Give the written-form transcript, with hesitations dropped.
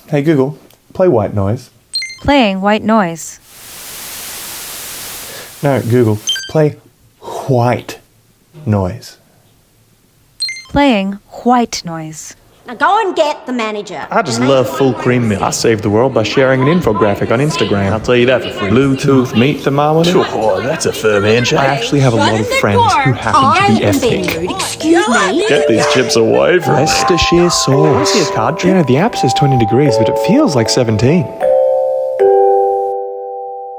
Hey Google, play white noise. Playing white noise. No, Google, play white noise. Playing white noise. Now go and get the manager. I just love full cream milk. I saved the world by sharing an infographic on Instagram. I'll tell you that for free. Bluetooth meat thermometer. Oh, that's a firm handshake. I actually have a lot of friends who happen to be ethnic. Excuse me. Get these chips away from me. Worcestershire sauce. I see a card trick. Yeah, the app says 20 degrees, but it feels like 17.